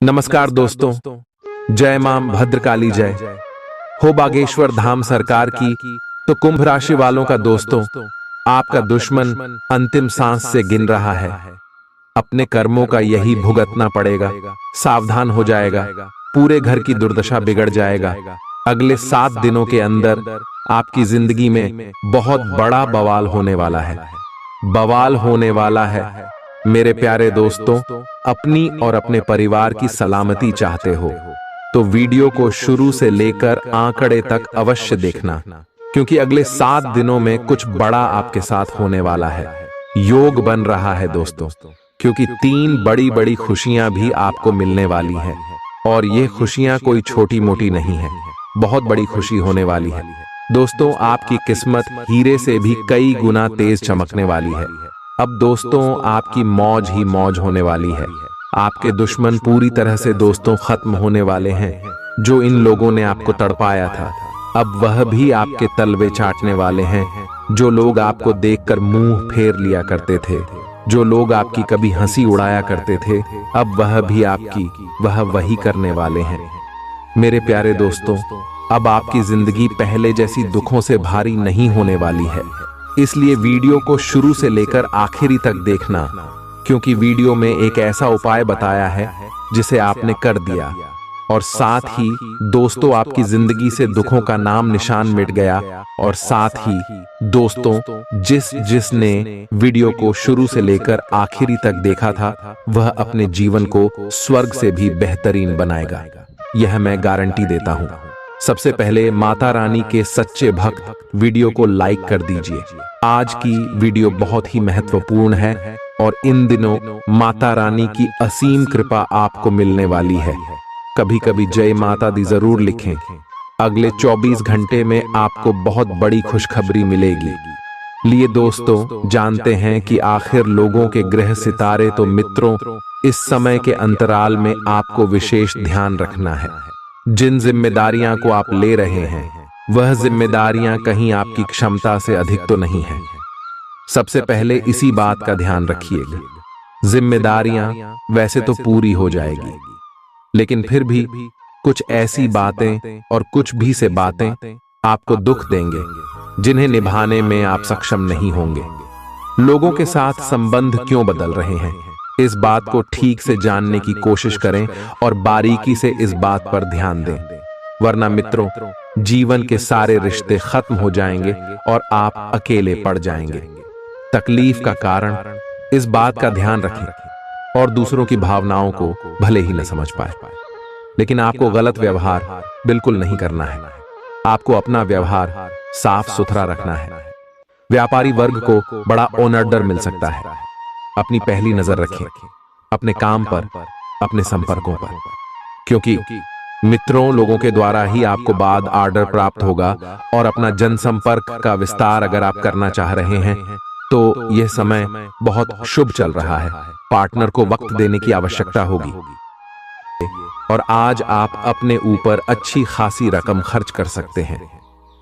नमस्कार दोस्तों, जय मां भद्रकाली जय हो। बागेश्वर धाम सरकार की तो कुंभ राशि वालों का दोस्तों, आपका दुश्मन अंतिम सांस से गिन रहा है। अपने कर्मों का यही भुगतना पड़ेगा। सावधान हो जाएगा, पूरे घर की दुर्दशा बिगड़ जाएगा। अगले 7 दिनों के अंदर आपकी जिंदगी में बहुत बड़ा बवाल होने वाला है। बवाल होने वाला है। मेरे प्यारे दोस्तों, अपनी और अपने परिवार की सलामती चाहते हो तो वीडियो को शुरू से लेकर आंकड़े तक अवश्य देखना, क्योंकि अगले 7 दिनों में कुछ बड़ा आपके साथ होने वाला है। योग बन रहा है दोस्तों, क्योंकि 3 बड़ी बड़ी खुशियां भी आपको मिलने वाली हैं। और ये खुशियां कोई छोटी मोटी नहीं है, बहुत बड़ी खुशी होने वाली है दोस्तों। आपकी किस्मत हीरे से भी कई गुना तेज चमकने वाली है। अब दोस्तों, आपकी मौज ही मौज होने वाली है। आपके दुश्मन पूरी तरह से दोस्तों खत्म होने वाले हैं। जो इन लोगों ने आपको तड़पाया था, अब वह भी आपके तलवे चाटने वाले हैं। जो लोग आपको देखकर मुंह फेर लिया करते थे, जो लोग आपकी कभी हंसी उड़ाया करते थे, अब वह भी आपकी वही करने वाले हैं। मेरे प्यारे दोस्तों, अब आपकी जिंदगी पहले जैसी दुखों से भारी नहीं होने वाली है। इसलिए वीडियो को शुरू से लेकर आखिरी तक देखना, क्योंकि वीडियो में एक ऐसा उपाय बताया है जिसे आपने कर दिया, और साथ ही दोस्तों आपकी जिंदगी से दुखों का नाम निशान मिट गया। और साथ ही दोस्तों, जिसने वीडियो को शुरू से लेकर आखिरी तक देखा था, वह अपने जीवन को स्वर्ग से भी बेहतरीन बनाएगा। यह मैं गारंटी देता हूं। सबसे पहले माता रानी के सच्चे भक्त वीडियो को लाइक कर दीजिए। आज की वीडियो बहुत ही महत्वपूर्ण है और इन दिनों माता रानी की असीम कृपा आपको मिलने वाली है। कभी कभी जय माता दी जरूर लिखें। अगले 24 घंटे में आपको बहुत बड़ी खुशखबरी मिलेगी। लिए दोस्तों, जानते हैं कि आखिर लोगों के ग्रह सितारे तो मित्रों, इस समय के अंतराल में आपको विशेष ध्यान रखना है। जिन जिम्मेदारियां को आप ले रहे हैं, वह जिम्मेदारियां कहीं आपकी क्षमता से अधिक तो नहीं है। सबसे पहले इसी बात का ध्यान रखिएगा। जिम्मेदारियां वैसे तो पूरी हो जाएगी, लेकिन फिर भी कुछ ऐसी बातें और कुछ भी से बातें आपको दुख देंगे, जिन्हें निभाने में आप सक्षम नहीं होंगे। लोगों के साथ संबंध क्यों बदल रहे हैं, इस बात को ठीक से जानने की कोशिश करें और बारीकी से इस बात पर ध्यान दें, वरना मित्रों, जीवन के सारे रिश्ते खत्म हो जाएंगे और आप अकेले पड़ जाएंगे। तकलीफ का कारण इस बात का ध्यान रखें और दूसरों की भावनाओं को भले ही न समझ पाए, लेकिन आपको गलत व्यवहार बिल्कुल नहीं करना है। आपको अपना व्यवहार साफ सुथरा रखना है। व्यापारी वर्ग को बड़ा ऑर्डर मिल सकता है। अपनी पहली नजर रखें अपने काम पर, अपने संपर्कों पर, क्योंकि मित्रों, लोगों के द्वारा ही आपको बाद ऑर्डर प्राप्त होगा। और अपना जनसंपर्क का विस्तार अगर आप करना चाह रहे हैं तो यह समय बहुत शुभ चल रहा है। पार्टनर को वक्त देने की आवश्यकता होगी और आज आप अपने ऊपर अच्छी खासी रकम खर्च कर सकते हैं।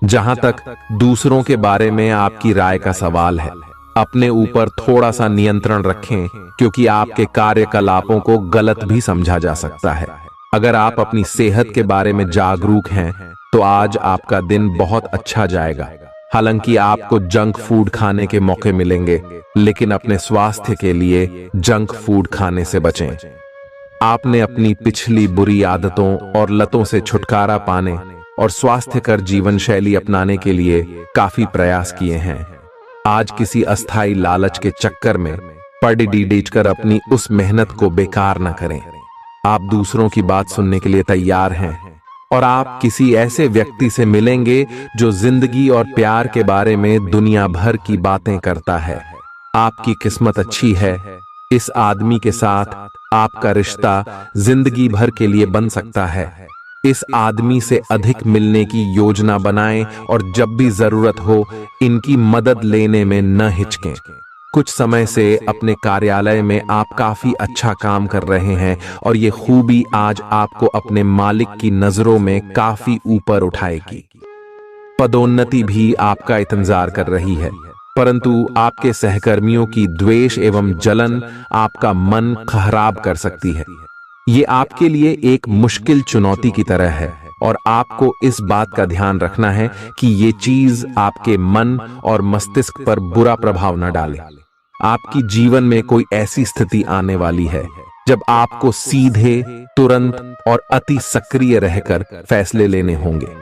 जहां तक दूसरों के बारे में आपकी राय का सवाल है, अपने ऊपर थोड़ा सा नियंत्रण रखें, क्योंकि आपके कार्यकलापों को गलत भी समझा जा सकता है। अगर आप अपनी सेहत के बारे में जागरूक हैं तो आज आपका दिन बहुत अच्छा जाएगा। हालांकि आपको जंक फूड खाने के मौके मिलेंगे, लेकिन अपने स्वास्थ्य के लिए जंक फूड खाने से बचें। आपने अपनी पिछली बुरी आदतों और लतों से छुटकारा पाने और स्वास्थ्यकर जीवन शैली अपनाने के लिए काफी प्रयास किए हैं। आज किसी अस्थायी लालच के चक्कर में पढ़ कर अपनी उस मेहनत को बेकार न करें। आप दूसरों की बात सुनने के लिए तैयार हैं और आप किसी ऐसे व्यक्ति से मिलेंगे जो जिंदगी और प्यार के बारे में दुनिया भर की बातें करता है। आपकी किस्मत अच्छी है। इस आदमी के साथ आपका रिश्ता जिंदगी भर के लिए बन सकता है। इस आदमी से अधिक मिलने की योजना बनाएं और जब भी जरूरत हो इनकी मदद लेने में न हिचकें। कुछ समय से अपने कार्यालय में आप काफी अच्छा काम कर रहे हैं और ये खूबी आज आपको अपने मालिक की नजरों में काफी ऊपर उठाएगी। पदोन्नति भी आपका इंतजार कर रही है, परंतु आपके सहकर्मियों की द्वेष एवं जलन आपका मन खराब कर सकती है। ये आपके लिए एक मुश्किल चुनौती की तरह है और आपको इस बात का ध्यान रखना है कि ये चीज आपके मन और मस्तिष्क पर बुरा प्रभाव न डाले। आपकी जीवन में कोई ऐसी स्थिति आने वाली है जब आपको सीधे, तुरंत और अति सक्रिय रहकर फैसले लेने होंगे।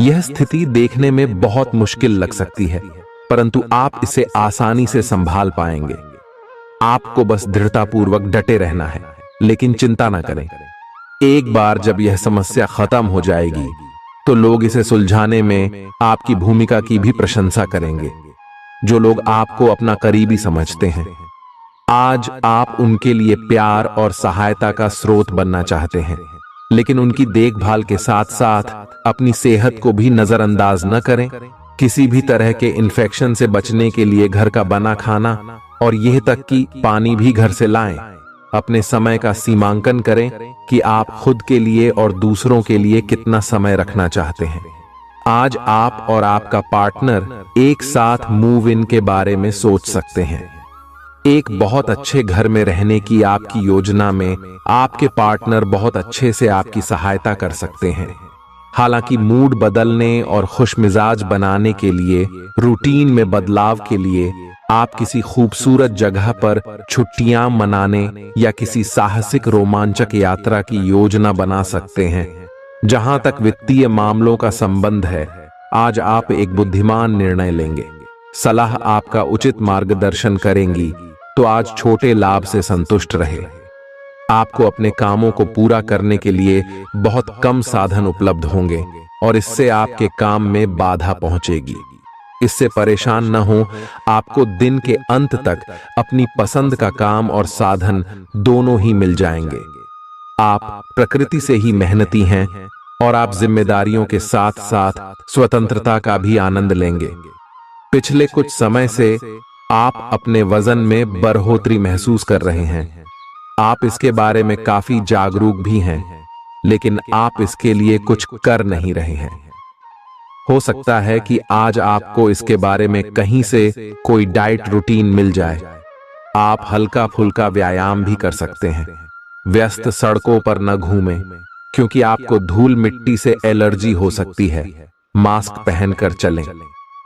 यह स्थिति देखने में बहुत मुश्किल लग सकती है, परंतु आप इसे आसानी से संभाल पाएंगे। आपको बस दृढ़तापूर्वक डटे रहना है, लेकिन चिंता न करें। एक बार जब यह समस्या खत्म हो जाएगी तो लोग इसे सुलझाने में आपकी भूमिका की भी प्रशंसा करेंगे, जो लोग आपको अपना करीबी समझते हैं। आज आप उनके लिए प्यार और सहायता का स्रोत बनना चाहते हैं, लेकिन उनकी देखभाल के साथ साथ अपनी सेहत को भी नजरअंदाज न करें। किसी भी तरह के इन्फेक्शन से बचने के लिए घर का बना खाना और यह तक कि पानी भी घर से लाएं। अपने समय का सीमांकन करें कि आप खुद के लिए और दूसरों के लिए कितना समय रखना चाहते हैं। आज आप और आपका पार्टनर एक साथ मूव इन के बारे में सोच सकते हैं। एक बहुत अच्छे घर में रहने की आपकी योजना में आपके पार्टनर बहुत अच्छे से आपकी सहायता कर सकते हैं। हालांकि मूड बदलने और खुशमिजाज बनाने के लिए, रूटीन में बदलाव के लिए आप किसी खूबसूरत जगह पर छुट्टियां मनाने या किसी साहसिक रोमांचक यात्रा की योजना बना सकते हैं। जहां तक वित्तीय मामलों का संबंध है, आज आप एक बुद्धिमान निर्णय लेंगे। सलाह आपका उचित मार्गदर्शन करेंगी, तो आज छोटे लाभ से संतुष्ट रहे। आपको अपने कामों को पूरा करने के लिए बहुत कम साधन उपलब्ध होंगे और इससे आपके काम में बाधा पहुंचेगी। इससे परेशान न हो, आपको दिन के अंत तक अपनी पसंद का काम और साधन दोनों ही मिल जाएंगे। आप प्रकृति से ही मेहनती हैं और आप जिम्मेदारियों के साथ साथ स्वतंत्रता का भी आनंद लेंगे। पिछले कुछ समय से आप अपने वजन में बढ़ोतरी महसूस कर रहे हैं। आप इसके बारे में काफी जागरूक भी हैं, लेकिन आप इसके लिए कुछ कर नहीं रहे हैं। हो सकता है कि आज आपको इसके बारे में कहीं से कोई डाइट रूटीन मिल जाए। आप हल्का फुल्का व्यायाम भी कर सकते हैं। व्यस्त सड़कों पर न घूमें, क्योंकि आपको धूल मिट्टी से एलर्जी हो सकती है। मास्क पहनकर चलें।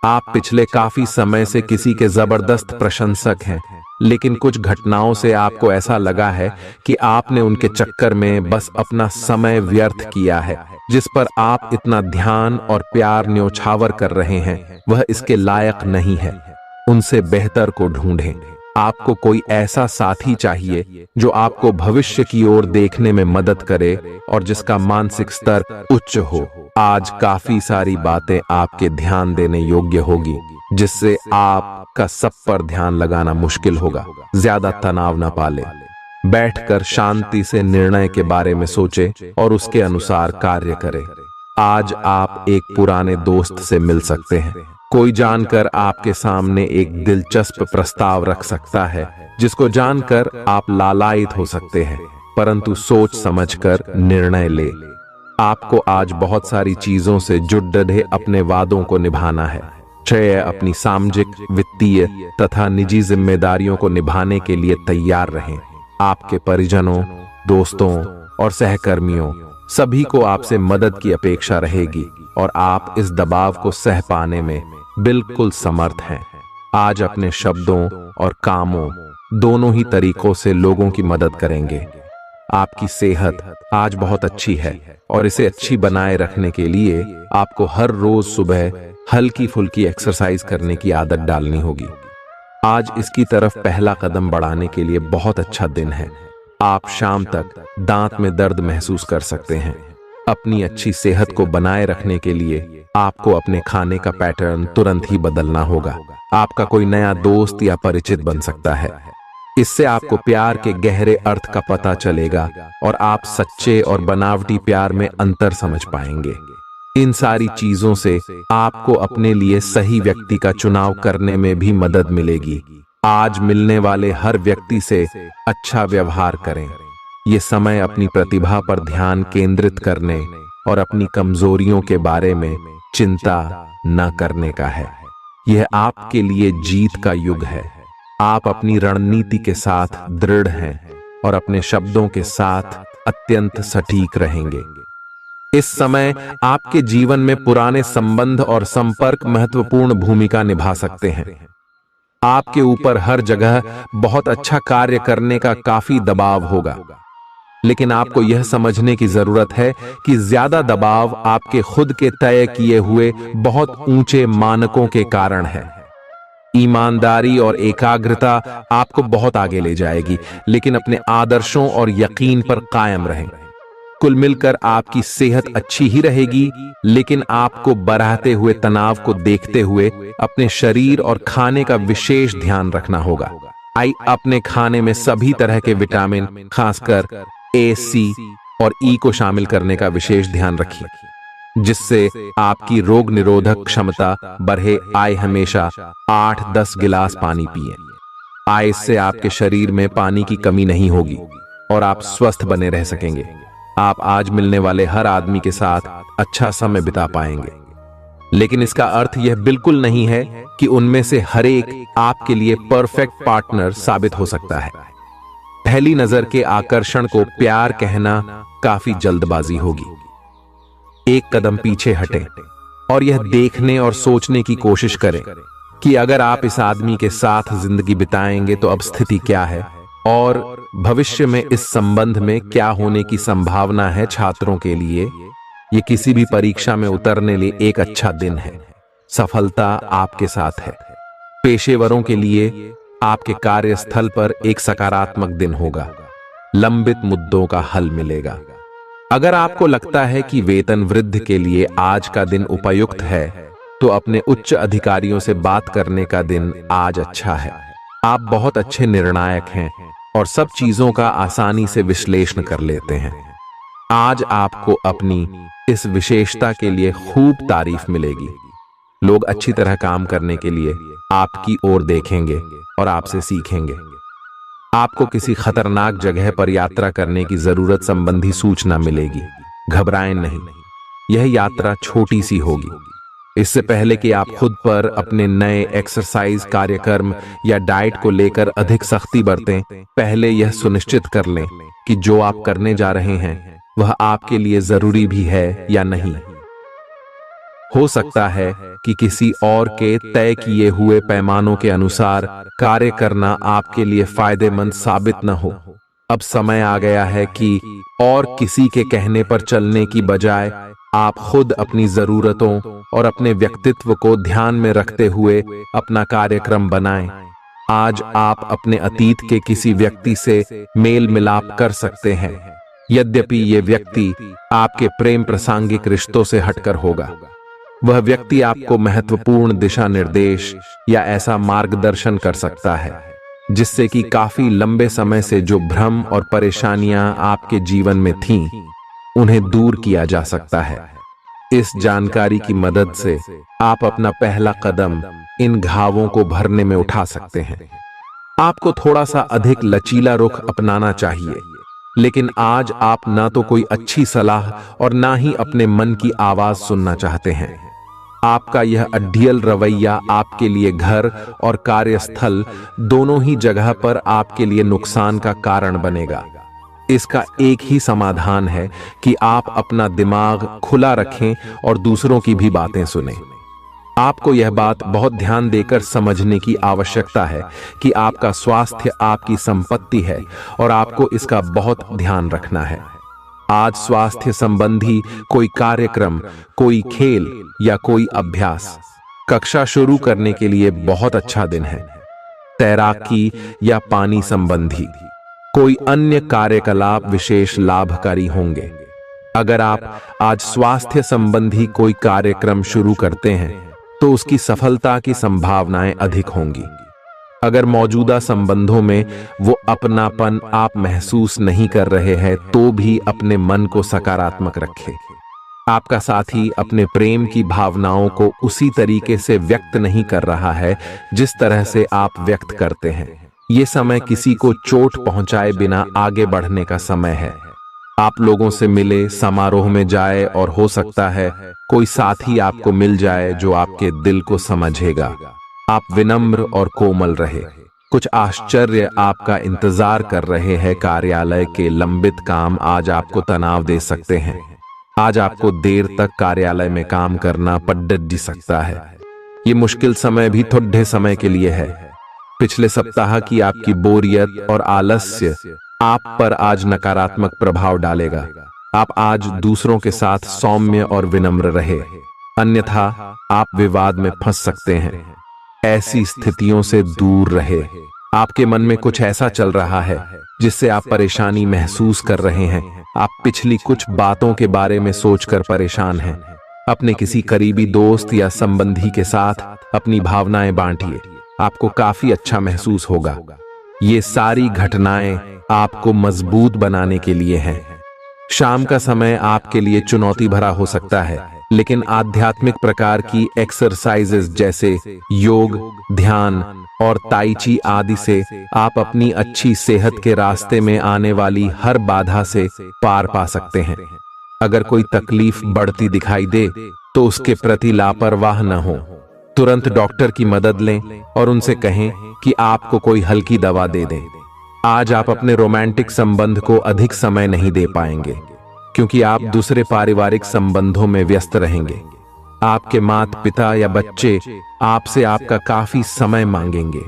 आप पिछले काफी समय से किसी के जबरदस्त प्रशंसक हैं, लेकिन कुछ घटनाओं से आपको ऐसा लगा है कि आपने उनके चक्कर में बस अपना समय व्यर्थ किया है। जिस पर आप इतना ध्यान और प्यार न्योछावर कर रहे हैं, वह इसके लायक नहीं है। उनसे बेहतर को ढूंढें। आपको कोई ऐसा साथी चाहिए जो आपको भविष्य की ओर देखने में मदद करे और जिसका मानसिक स्तर उच्च हो। आज काफी सारी बातें आपके ध्यान देने योग्य होगी, जिससे आपका सब पर ध्यान लगाना मुश्किल होगा। ज्यादा तनाव न पाले। बैठकर शांति से निर्णय के बारे में सोचे और उसके अनुसार कार्य करें। आज आप एक पुराने दोस्त से मिल सकते हैं। कोई जानकर आपके सामने एक दिलचस्प प्रस्ताव रख सकता है, जिसको जानकर आप लालायित हो सकते हैं, परंतु सोच समझकर निर्णय ले। आपको आज बहुत सारी चीजों से जुड़ अपने वादों को निभाना है। छह, अपनी सामाजिक, वित्तीय तथा निजी जिम्मेदारियों को निभाने के लिए तैयार रहें। आपके परिजनों, दोस्तों और सहकर्मियों सभी को आपसे मदद की अपेक्षा रहेगी और आप इस दबाव को सह पाने में बिल्कुल समर्थ हैं। आज अपने शब्दों और कामों दोनों ही तरीकों से लोगों की मदद करेंगे। आपकी सेहत आज बहुत अच्छी है और इसे अच्छी बनाए रखने के लिए आपको हर रोज सुबह हल्की फुल्की एक्सरसाइज करने की आदत डालनी होगी। आज इसकी तरफ पहला कदम बढ़ाने के लिए बहुत अच्छा दिन है। आप शाम तक दांत में दर्द महसूस कर सकते हैं। अपनी अच्छी सेहत को बनाए रखने के लिए आपको अपने खाने का पैटर्न तुरंत ही बदलना होगा। आपका कोई नया दोस्त या परिचित बन सकता है। इससे आपको प्यार के गहरे अर्थ का पता चलेगा और आप सच्चे और बनावटी प्यार में अंतर समझ पाएंगे। इन सारी चीजों से आपको अपने लिए सही व्यक्ति का चुनाव करने में भी मदद मिलेगी। आज मिलने वाले हर व्यक्ति से अच्छा व्यवहार करें। ये समय अपनी प्रतिभा पर ध्यान केंद्रित करने और अपनी कमजोरियों के बारे में चिंता न करने का है। यह आपके लिए जीत का युग है। आप अपनी रणनीति के साथ दृढ़ हैं और अपने शब्दों के साथ अत्यंत सटीक रहेंगे। इस समय आपके जीवन में पुराने संबंध और संपर्क महत्वपूर्ण भूमिका निभा सकते हैं। आपके ऊपर हर जगह बहुत अच्छा कार्य करने का काफी दबाव होगा, लेकिन आपको यह समझने की जरूरत है कि ज्यादा दबाव आपके खुद के तय किए हुए बहुत ऊंचे मानकों के कारण है। ईमानदारी और एकाग्रता आपको बहुत आगे ले जाएगी, लेकिन अपने आदर्शों और यकीन पर कायम रहें। कुल मिलकर आपकी सेहत अच्छी ही रहेगी, लेकिन आपको बढ़ते हुए तनाव को देखते हुए अपने शरीर और खाने का विशेष ध्यान रखना होगा। अपने खाने में सभी तरह के विटामिन, खासकर ए, सी और ई को शामिल करने का विशेष ध्यान रखिए, जिससे आपकी रोग निरोधक क्षमता बढ़े। हमेशा 8-10 गिलास पानी पिए। इससे आपके शरीर में पानी की कमी नहीं होगी और आप स्वस्थ बने रह सकेंगे। आप आज मिलने वाले हर आदमी के साथ अच्छा समय बिता पाएंगे, लेकिन इसका अर्थ यह बिल्कुल नहीं है कि उनमें से हर एक आपके लिए परफेक्ट पार्टनर साबित हो सकता है। पहली नजर के आकर्षण को प्यार कहना काफी जल्दबाजी होगी। एक कदम पीछे हटें और यह देखने और सोचने की कोशिश करें कि अगर आप इस आदमी के साथ जिंदगी बिताएंगे तो अब स्थिति क्या है और भविष्य में इस संबंध में क्या होने की संभावना है। छात्रों के लिए यह किसी भी परीक्षा में उतरने लिए एक अच्छा दिन है। सफलता आपके साथ है। पेशेवरों के लिए आपके कार्यस्थल पर एक सकारात्मक दिन होगा। लंबित मुद्दों का हल मिलेगा। अगर आपको लगता है कि वेतन वृद्धि के लिए आज का दिन उपयुक्त है, तो अपने उच्च अधिकारियों से बात करने का दिन आज अच्छा है। आप बहुत अच्छे निर्णायक हैं और सब चीजों का आसानी से विश्लेषण कर लेते हैं। आज आपको अपनी इस विशेषता के लिए खूब तारीफ मिलेगी। लोग अच्छी तरह काम करने के लिए आपकी ओर देखेंगे और आपसे सीखेंगे। आपको किसी खतरनाक जगह पर यात्रा करने की जरूरत संबंधी सूचना मिलेगी। घबराएं नहीं, यह यात्रा छोटी सी होगी। इससे पहले कि आप खुद पर अपने नए एक्सरसाइज कार्यक्रम या डाइट को लेकर अधिक सख्ती बरतें, पहले यह सुनिश्चित कर लें कि जो आप करने जा रहे हैं वह आपके लिए जरूरी भी है या नहीं। हो सकता है कि किसी और के तय किए हुए पैमानों के अनुसार कार्य करना आपके लिए फायदेमंद साबित न हो। अब समय आ गया है कि और किसी के कहने पर चलने की बजाय आप खुद अपनी जरूरतों और अपने व्यक्तित्व को ध्यान में रखते हुए अपना कार्यक्रम बनाएं। आज आप अपने अतीत के किसी व्यक्ति से मेल मिलाप कर सकते हैं, यद्यपि ये व्यक्ति आपके प्रेम प्रासंगिक रिश्तों से हटकर होगा। वह व्यक्ति आपको महत्वपूर्ण दिशा निर्देश या ऐसा मार्गदर्शन कर सकता है जिससे कि काफी लंबे समय से जो भ्रम और परेशानियां आपके जीवन में थीं, उन्हें दूर किया जा सकता है। इस जानकारी की मदद से आप अपना पहला कदम इन घावों को भरने में उठा सकते हैं। आपको थोड़ा सा अधिक लचीला रुख अपनाना चाहिए, लेकिन आज आप ना तो कोई अच्छी सलाह और ना ही अपने मन की आवाज सुनना चाहते हैं। आपका यह अड्डियल रवैया आपके लिए घर और कार्यस्थल दोनों ही जगह पर आपके लिए नुकसान का कारण बनेगा। इसका एक ही समाधान है कि आप अपना दिमाग खुला रखें और दूसरों की भी बातें सुनें। आपको यह बात बहुत ध्यान देकर समझने की आवश्यकता है कि आपका स्वास्थ्य आपकी संपत्ति है और आपको इसका बहुत ध्यान रखना है। आज स्वास्थ्य संबंधी कोई कार्यक्रम, कोई खेल या कोई अभ्यास कक्षा शुरू करने के लिए बहुत अच्छा दिन है। तैराकी या पानी संबंधी कोई अन्य कार्यकलाप विशेष लाभकारी होंगे। अगर आप आज स्वास्थ्य संबंधी कोई कार्यक्रम शुरू करते हैं तो उसकी सफलता की संभावनाएं अधिक होंगी। अगर मौजूदा संबंधों में वो अपनापन आप महसूस नहीं कर रहे हैं तो भी अपने मन को सकारात्मक रखें। आपका साथी अपने प्रेम की भावनाओं को उसी तरीके से व्यक्त नहीं कर रहा है जिस तरह से आप व्यक्त करते हैं। ये समय किसी को चोट पहुंचाए बिना आगे बढ़ने का समय है। आप लोगों से मिले, समारोह में जाए और हो सकता है कोई साथी आपको मिल जाए जो आपके दिल को समझेगा। आप विनम्र और कोमल रहे। कुछ आश्चर्य आपका इंतजार कर रहे हैं। कार्यालय के लंबित काम आज आपको तनाव दे सकते हैं। आज आपको देर तक कार्यालय में काम करना पड़ सकता है। ये मुश्किल समय भी थोड़े समय के लिए है। पिछले सप्ताह की आपकी बोरियत और आलस्य आप पर आज नकारात्मक प्रभाव डालेगा। आप आज दूसरों के साथ सौम्य और विनम्र रहे, अन्यथा आप विवाद में फंस सकते हैं। ऐसी स्थितियों से दूर रहे। आपके मन में कुछ ऐसा चल रहा है जिससे आप परेशानी महसूस कर रहे हैं। आप पिछली कुछ बातों के बारे में सोचकर परेशान हैं। अपने किसी करीबी दोस्त या संबंधी के साथ अपनी भावनाएं बांटिए, आपको काफी अच्छा महसूस होगा। ये सारी घटनाएं आपको मजबूत बनाने के लिए हैं। शाम का समय आपके लिए चुनौती भरा हो सकता है, लेकिन आध्यात्मिक प्रकार की एक्सरसाइजेस जैसे योग, ध्यान और ताई ची आदि से आप अपनी अच्छी सेहत के रास्ते में आने वाली हर बाधा से पार पा सकते हैं। अगर कोई तकलीफ बढ़ती दिखाई दे तो उसके प्रति लापरवाह न हो। तुरंत डॉक्टर की मदद लें और उनसे कहें कि आपको कोई हल्की दवा दे दें। आज आप अपने रोमांटिक संबंध को अधिक समय नहीं दे पाएंगे क्योंकि आप दूसरे पारिवारिक संबंधों में व्यस्त रहेंगे। आपके माता पिता या बच्चे आपसे आपका काफी समय मांगेंगे,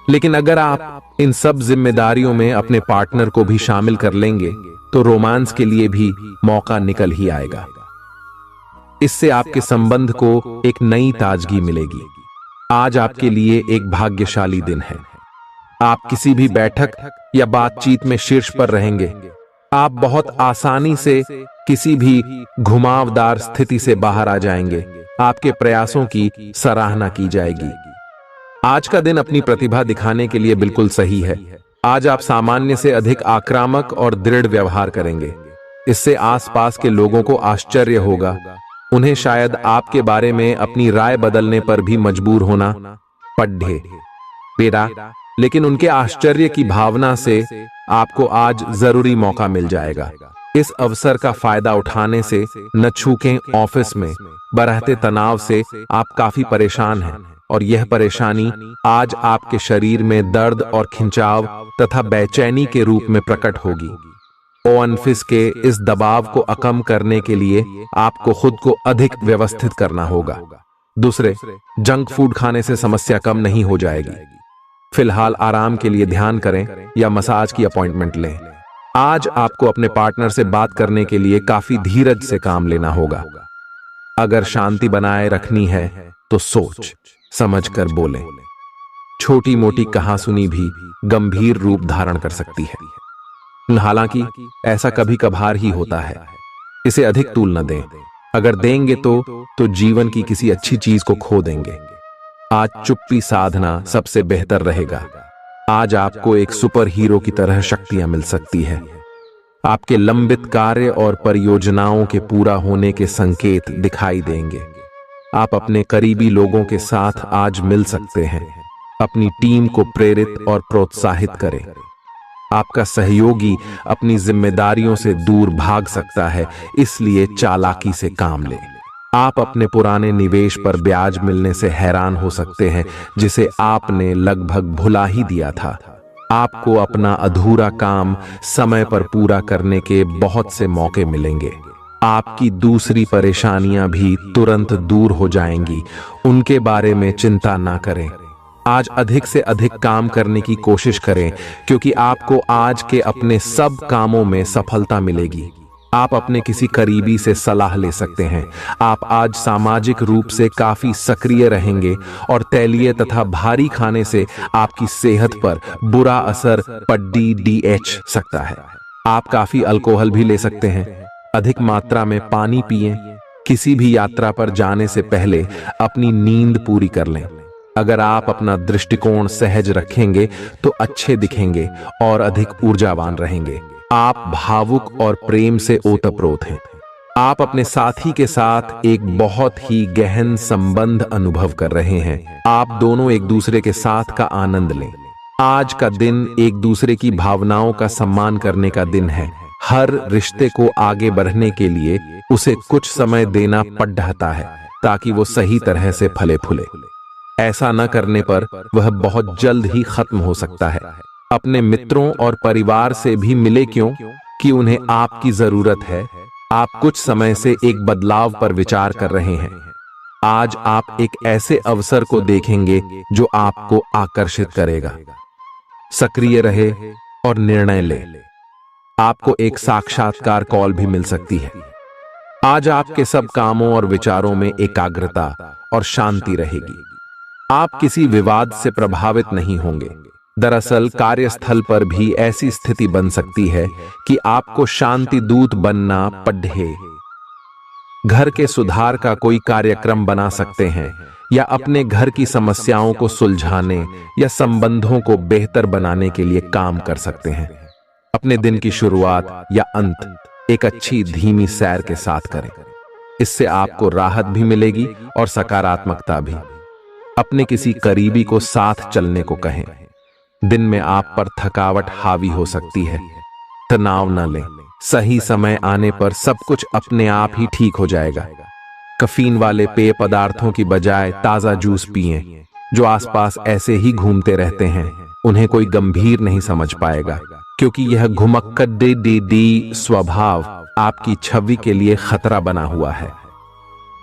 लेकिन अगर आप इन सब जिम्मेदारियों में अपने पार्टनर को भी शामिल कर लेंगे तो रोमांस के लिए भी मौका निकल ही आएगा। इससे आपके संबंध को एक नई ताजगी मिलेगी। आज आपके लिए एक भाग्यशाली दिन है। आप किसी भी बैठक या बातचीत में शीर्ष पर रहेंगे। आप बहुत आसानी से किसी भी घुमावदार स्थिति से बाहर आ जाएंगे। आपके प्रयासों की सराहना की जाएगी। आज का दिन अपनी प्रतिभा दिखाने के लिए बिल्कुल सही है। आज आप सामान्य से अधिक आक्रामक और दृढ़ व्यवहार करेंगे। इससे आसपास के लोगों को आश्चर्य होगा। उन्हें शायद आपके बारे में अपनी राय बदलने पर भी मजबूर होना पड़े बेटा, लेकिन उनके आश्चर्य की भावना से आपको आज जरूरी मौका मिल जाएगा। इस अवसर का फायदा उठाने से न चूकें। ऑफिस में बढ़ते तनाव से आप काफी परेशान हैं और यह परेशानी आज आपके शरीर में दर्द और खिंचाव तथा बेचैनी के रूप में प्रकट होगी। ऑफिस के इस दबाव को कम करने के लिए आपको खुद को अधिक व्यवस्थित करना होगा। दूसरे, जंक फूड खाने से समस्या कम नहीं हो जाएगी। फिलहाल आराम के लिए ध्यान करें या मसाज की अपॉइंटमेंट लें। आज आपको अपने पार्टनर से बात करने के लिए काफी धीरज से काम लेना होगा। अगर शांति बनाए रखनी है तो सोच समझकर बोलें। छोटी मोटी कहासुनी भी गंभीर रूप धारण कर सकती है। हालांकि ऐसा कभी कभार ही होता है। इसे अधिक तूल न दें। अगर देंगे तो जीवन की किसी अच्छी चीज को खो देंगे। आज चुप्पी साधना सबसे बेहतर रहेगा। आज आपको एक सुपर हीरो की तरह शक्तियां मिल सकती है। आपके लंबित कार्य और परियोजनाओं के पूरा होने के संकेत दिखाई देंगे। आप अपने करीबी लोगों के साथ आज मिल सकते हैं। अपनी टीम को प्रेरित और प्रोत्साहित करें। आपका सहयोगी अपनी जिम्मेदारियों से दूर भाग सकता है, इसलिए चालाकी से काम लें। आप अपने पुराने निवेश पर ब्याज मिलने से हैरान हो सकते हैं, जिसे आपने लगभग भुला ही दिया था। आपको अपना अधूरा काम समय पर पूरा करने के बहुत से मौके मिलेंगे। आपकी दूसरी परेशानियां भी तुरंत दूर हो जाएंगी। उनके बारे में चिंता ना करें। आज अधिक से अधिक काम करने की कोशिश करें, क्योंकि आपको आज के अपने सब कामों में सफलता मिलेगी। आप अपने किसी करीबी से सलाह ले सकते हैं। आप आज सामाजिक रूप से काफी सक्रिय रहेंगे और तैलीय तथा भारी खाने से आपकी सेहत पर बुरा असर पड़ सकता है। आप काफी अल्कोहल भी ले सकते हैं। अधिक मात्रा में पानी पिएं। किसी भी यात्रा पर जाने से पहले अपनी नींद पूरी कर लें। अगर आप अपना दृष्टिकोण सहज रखेंगे तो अच्छे दिखेंगे और अधिक ऊर्जावान रहेंगे। आप भावुक और प्रेम से ओतप्रोत हैं। आप अपने साथी के साथ एक बहुत ही गहन संबंध अनुभव कर रहे हैं। आप दोनों एक दूसरे के साथ का आनंद लें। आज का दिन एक दूसरे की भावनाओं का सम्मान करने का दिन है। हर रिश्ते को आगे बढ़ने के लिए उसे कुछ समय देना पड़ता है, ताकि वो सही तरह से फले फूले। ऐसा न करने पर वह बहुत जल्द ही खत्म हो सकता है। अपने मित्रों और परिवार से भी मिले क्यों कि उन्हें आपकी जरूरत है। आप कुछ समय से एक बदलाव पर विचार कर रहे हैं। आज आप एक ऐसे अवसर को देखेंगे जो आपको आकर्षित करेगा। सक्रिय रहे और निर्णय ले। आपको एक साक्षात्कार कॉल भी मिल सकती है। आज आपके सब कामों और विचारों में एकाग्रता और शांति रहेगी। आप किसी विवाद से प्रभावित नहीं होंगे। दरअसल कार्यस्थल पर भी ऐसी स्थिति बन सकती है कि आपको शांति दूत बनना पड़े। घर के सुधार का कोई कार्यक्रम बना सकते हैं या अपने घर की समस्याओं को सुलझाने या संबंधों को बेहतर बनाने के लिए काम कर सकते हैं। अपने दिन की शुरुआत या अंत एक अच्छी धीमी सैर के साथ करें। इससे आपको राहत भी मिलेगी और सकारात्मकता भी। अपने किसी करीबी को साथ चलने को कहें। दिन में आप पर थकावट हावी हो सकती है। तनाव न लें। सही समय आने पर सब कुछ अपने आप ही ठीक हो जाएगा। कैफीन वाले पेय पदार्थों की बजाय ताजा जूस पिएं। जो आसपास ऐसे ही घूमते रहते हैं उन्हें कोई गंभीर नहीं समझ पाएगा, क्योंकि यह घुमक्कड़ स्वभाव आपकी छवि के लिए खतरा बना हुआ है।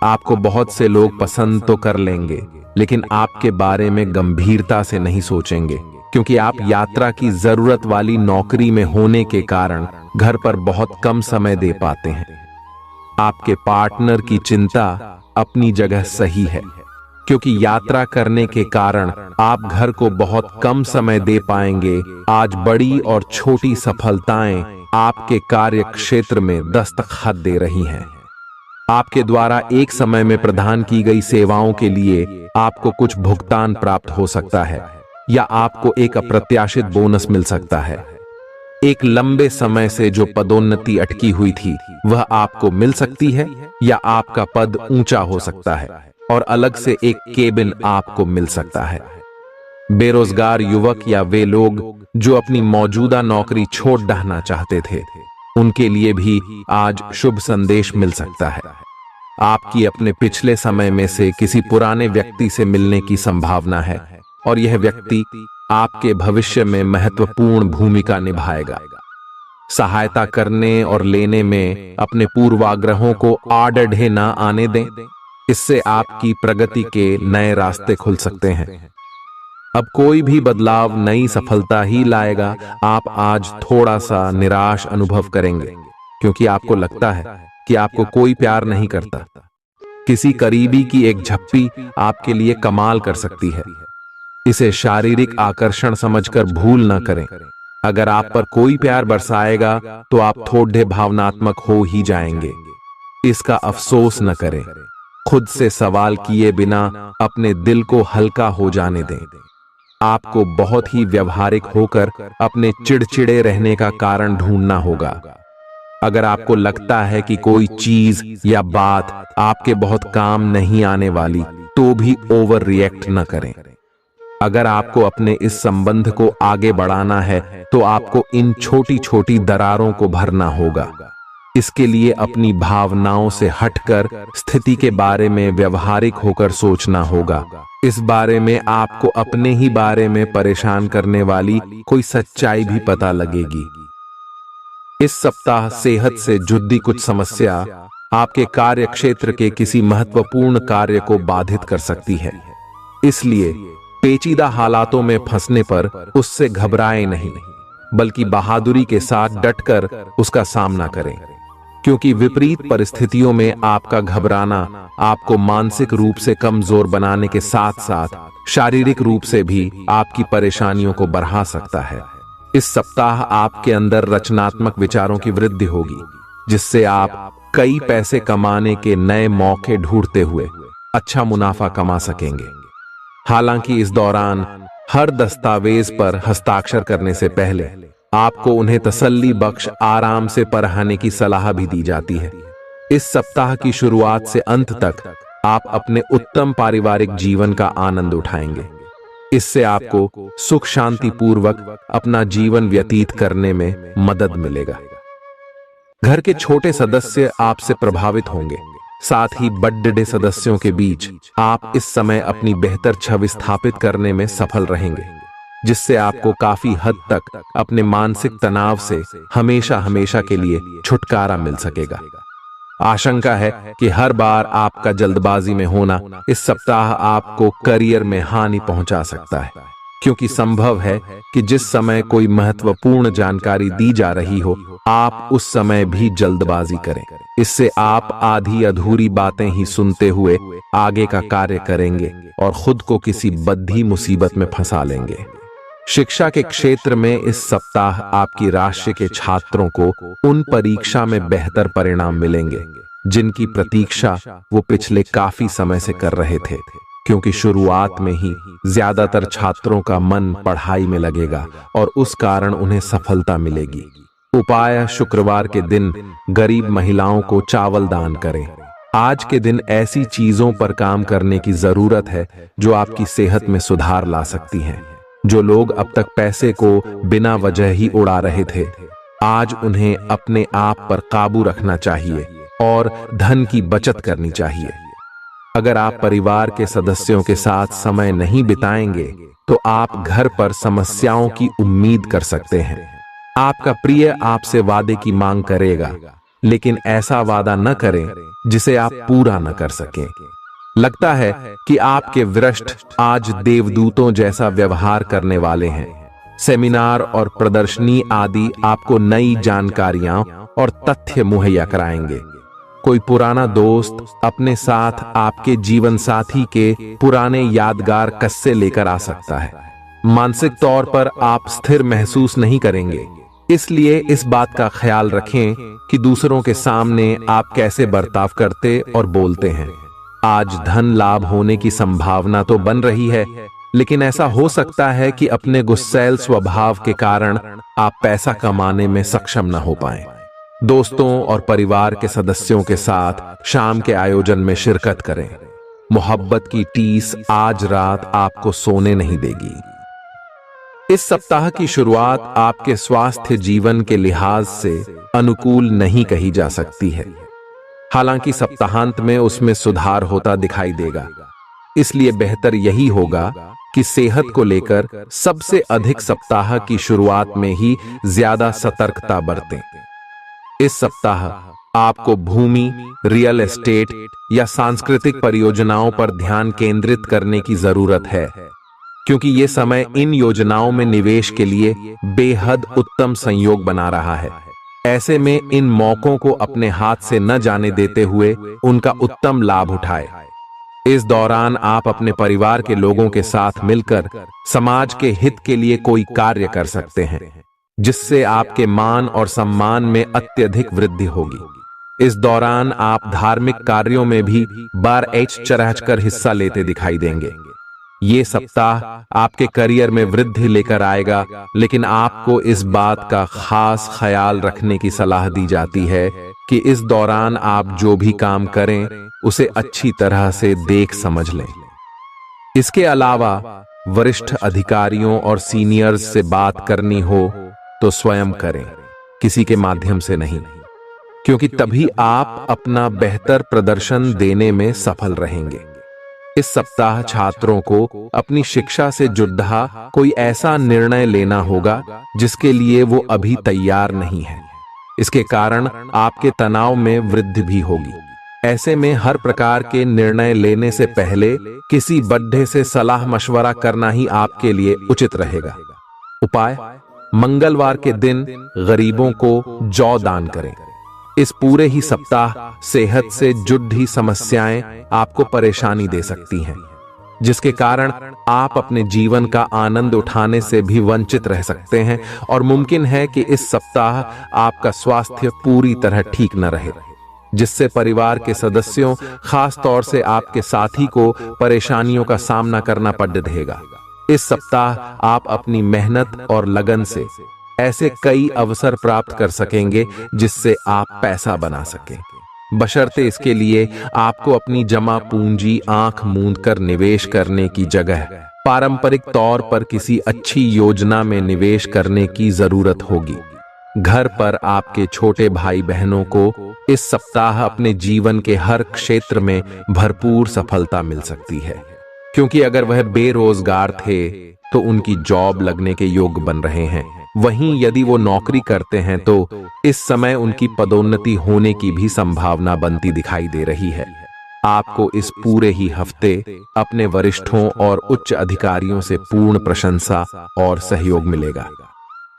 आपको बहुत से लोग पसंद तो कर लेंगे, लेकिन आपके बारे में गंभीरता से नहीं सोचेंगे, क्योंकि आप यात्रा की जरूरत वाली नौकरी में होने के कारण घर पर बहुत कम समय दे पाते हैं। आपके पार्टनर की चिंता अपनी जगह सही है, क्योंकि यात्रा करने के कारण आप घर को बहुत कम समय दे पाएंगे। आज बड़ी और छोटी सफलताएं आपके कार्य क्षेत्र में दस्तखत दे रही हैं। आपके द्वारा एक समय में प्रदान की गई सेवाओं के लिए आपको कुछ भुगतान प्राप्त हो सकता है या आपको एक अप्रत्याशित बोनस मिल सकता है। एक लंबे समय से जो पदोन्नति अटकी हुई थी वह आपको मिल सकती है या आपका पद ऊंचा हो सकता है और अलग से एक केबिन आपको मिल सकता है। बेरोजगार युवक या वे लोग जो अपनी मौजूदा नौकरी छोड़ डालना चाहते थे, उनके लिए भी आज शुभ संदेश मिल सकता है। आपकी अपने पिछले समय में से किसी पुराने व्यक्ति से मिलने की संभावना है और यह व्यक्ति आपके भविष्य में महत्वपूर्ण भूमिका निभाएगा। सहायता करने और लेने में अपने पूर्वाग्रहों को आड़े ना आने दें। इससे आपकी प्रगति के नए रास्ते खुल सकते हैं। अब कोई भी बदलाव नई सफलता ही लाएगा। आप आज थोड़ा सा निराश अनुभव करेंगे, क्योंकि आपको लगता है कि आपको कोई प्यार नहीं करता। किसी करीबी की एक झप्पी आपके लिए कमाल कर सकती है। इसे शारीरिक आकर्षण समझकर भूल न करें। अगर आप पर कोई प्यार बरसाएगा तो आप थोड़े भावनात्मक हो ही जाएंगे। इसका अफसोस न करें। खुद से सवाल किए बिना अपने दिल को हल्का हो जाने दें। आपको बहुत ही व्यवहारिक होकर अपने चिड़चिड़े रहने का कारण ढूंढना होगा। अगर आपको लगता है कि कोई चीज या बात आपके बहुत काम नहीं आने वाली, तो भी ओवर रिएक्ट न करें। अगर आपको अपने इस संबंध को आगे बढ़ाना है तो आपको इन छोटी छोटी दरारों को भरना होगा। इसके लिए अपनी भावनाओं से हटकर स्थिति के बारे में व्यवहारिक होकर सोचना होगा। इस बारे में आपको अपने ही बारे में परेशान करने वाली कोई सच्चाई भी पता लगेगी। इस सप्ताह सेहत से जुड़ी कुछ समस्या आपके कार्य क्षेत्र के किसी महत्वपूर्ण कार्य को बाधित कर सकती है। इसलिए पेचीदा हालातों में फंसने पर उससे घबराएं नहीं, बल्कि बहादुरी के साथ डटकर उसका सामना करें, क्योंकि विपरीत परिस्थितियों में आपका घबराना आपको मानसिक रूप से कमजोर बनाने के साथ साथ शारीरिक रूप से भी आपकी परेशानियों को बढ़ा सकता है। इस सप्ताह आपके अंदर रचनात्मक विचारों की वृद्धि होगी, जिससे आप कई पैसे कमाने के नए मौके ढूंढते हुए अच्छा मुनाफा कमा सकेंगे। हालांकि इस दौरान हर दस्तावेज पर हस्ताक्षर करने से पहले आपको उन्हें तसल्ली बख्श आराम से पढ़ने की सलाह भी दी जाती है। इस सप्ताह की शुरुआत से अंत तक आप अपने उत्तम पारिवारिक जीवन का आनंद उठाएंगे। इससे आपको सुख शांति पूर्वक अपना जीवन व्यतीत करने में मदद मिलेगा। घर के छोटे सदस्य आपसे प्रभावित होंगे। साथ ही बड़े सदस्यों के बीच आप इस समय अपनी बेहतर छवि स्थापित करने में सफल रहेंगे, जिससे आपको काफी हद तक अपने मानसिक तनाव से हमेशा हमेशा के लिए छुटकारा मिल सकेगा। आशंका है कि हर बार आपका जल्दबाजी में होना इस सप्ताह आपको करियर में हानि पहुंचा सकता है, क्योंकि संभव है कि जिस समय कोई महत्वपूर्ण जानकारी दी जा रही हो, आप उस समय भी जल्दबाजी करें। इससे आप आधी अधूरी बातें ही सुनते हुए आगे का कार्य करेंगे और खुद को किसी बद्धी मुसीबत में फंसा लेंगे। शिक्षा के क्षेत्र में इस सप्ताह आपकी राशि के छात्रों को उन परीक्षा में बेहतर परिणाम मिलेंगे जिनकी प्रतीक्षा वो पिछले काफी समय से कर रहे थे, क्योंकि शुरुआत में ही ज्यादातर छात्रों का मन पढ़ाई में लगेगा और उस कारण उन्हें सफलता मिलेगी। उपाय: शुक्रवार के दिन गरीब महिलाओं को चावल दान करें। आज के दिन ऐसी चीजों पर काम करने की जरूरत है जो आपकी सेहत में सुधार ला सकती हैं। जो लोग अब तक पैसे को बिना वजह ही उड़ा रहे थे, आज उन्हें अपने आप पर काबू रखना चाहिए और धन की बचत करनी चाहिए। अगर आप परिवार के सदस्यों के साथ समय नहीं बिताएंगे तो आप घर पर समस्याओं की उम्मीद कर सकते हैं। आपका प्रिय आपसे वादे की मांग करेगा, लेकिन ऐसा वादा न करें जिसे आप पूरा न कर सकें। लगता है कि आपके वरिष्ठ आज देवदूतों जैसा व्यवहार करने वाले हैं। सेमिनार और प्रदर्शनी आदि आपको नई जानकारियां और तथ्य मुहैया कराएंगे। कोई पुराना दोस्त अपने साथ आपके जीवन साथी के पुराने यादगार किस्से लेकर आ सकता है। मानसिक तौर पर आप स्थिर महसूस नहीं करेंगे, इसलिए इस बात का ख्याल रखें कि दूसरों के सामने आप कैसे बर्ताव करते और बोलते हैं। आज धन लाभ होने की संभावना तो बन रही है, लेकिन ऐसा हो सकता है कि अपने गुस्सैल स्वभाव के कारण आप पैसा कमाने में सक्षम न हो पाएं। दोस्तों और परिवार के सदस्यों के साथ शाम के आयोजन में शिरकत करें। मोहब्बत की टीस आज रात आपको सोने नहीं देगी। इस सप्ताह की शुरुआत आपके स्वास्थ्य जीवन के लिहाज से अनुकूल नहीं कही जा सकती है। हालांकि सप्ताहांत में उसमें सुधार होता दिखाई देगा, इसलिए बेहतर यही होगा कि सेहत को लेकर सबसे अधिक सप्ताह की शुरुआत में ही ज्यादा सतर्कता बरतें। इस सप्ताह आपको भूमि, रियल एस्टेट या सांस्कृतिक परियोजनाओं पर ध्यान केंद्रित करने की जरूरत है, क्योंकि ये समय इन योजनाओं में निवेश के लिए बेहद उत्तम संयोग बना रहा है। ऐसे में इन मौकों को अपने हाथ से न जाने देते हुए उनका उत्तम लाभ उठाएं। इस दौरान आप अपने परिवार के लोगों के साथ मिलकर समाज के हित के लिए कोई कार्य कर सकते हैं, जिससे आपके मान और सम्मान में अत्यधिक वृद्धि होगी। इस दौरान आप धार्मिक कार्यों में भी बढ़-चढ़कर हिस्सा लेते दिखाई देंगे। ये सप्ताह आपके करियर में वृद्धि लेकर आएगा, लेकिन आपको इस बात का खास ख्याल रखने की सलाह दी जाती है कि इस दौरान आप जो भी काम करें उसे अच्छी तरह से देख समझ लें। इसके अलावा वरिष्ठ अधिकारियों और सीनियर्स से बात करनी हो तो स्वयं करें, किसी के माध्यम से नहीं, क्योंकि तभी आप अपना बेहतर प्रदर्शन देने में सफल रहेंगे। इस सप्ताह छात्रों को अपनी शिक्षा से जुड़ा कोई ऐसा निर्णय लेना होगा जिसके लिए वो अभी तैयार नहीं है। इसके कारण आपके तनाव में वृद्धि भी होगी। ऐसे में हर प्रकार के निर्णय लेने से पहले किसी बड्ढे से सलाह मशवरा करना ही आपके लिए उचित रहेगा। उपाय: मंगलवार के दिन गरीबों को जौ दान करें। इस पूरे ही सप्ताह सेहत से जुड़ी समस्याएं आपको परेशानी दे सकती हैं, जिसके कारण आप अपने जीवन का आनंद उठाने से भी वंचित रह सकते हैं और मुमकिन है कि इस सप्ताह आपका स्वास्थ्य पूरी तरह ठीक न रहे, जिससे परिवार के सदस्यों, खास तौर से आपके साथी को परेशानियों का सामना करना पड़ रहेगा। इस सप्ताह आप अपनी मेहनत और लगन से ऐसे कई अवसर प्राप्त कर सकेंगे जिससे आप पैसा बना सकें, बशर्ते इसके लिए आपको अपनी जमा पूंजी आंख मूंद कर निवेश करने की जगह पारंपरिक तौर पर किसी अच्छी योजना में निवेश करने की जरूरत होगी। घर पर आपके छोटे भाई बहनों को इस सप्ताह अपने जीवन के हर क्षेत्र में भरपूर सफलता मिल सकती है, क्योंकि अगर वह बेरोजगार थे तो उनकी जॉब लगने के योग बन रहे हैं। वहीं यदि वो नौकरी करते हैं तो इस समय उनकी पदोन्नति होने की भी संभावना बनती दिखाई दे रही है। आपको इस पूरे ही हफ्ते अपने वरिष्ठों और उच्च अधिकारियों से पूर्ण प्रशंसा और सहयोग मिलेगा।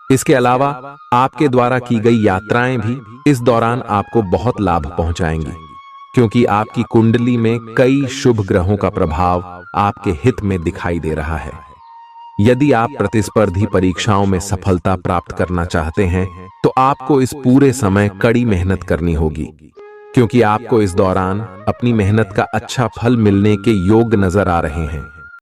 इसके अलावा आपके द्वारा की गई यात्राएं भी इस दौरान आपको बहुत लाभ पहुंचाएंगी, क्योंकि आपकी कुंडली में कई शुभ ग्रहों का प्रभाव आपके हित में दिखाई दे रहा है। यदि आप प्रतिस्पर्धी परीक्षाओं में सफलता प्राप्त करना चाहते हैं तो आपको इस पूरे समय कड़ी मेहनत करनी होगी, क्योंकि आपको इस दौरान अपनी मेहनत का अच्छा फल मिलने के योग नजर आ रहे हैं।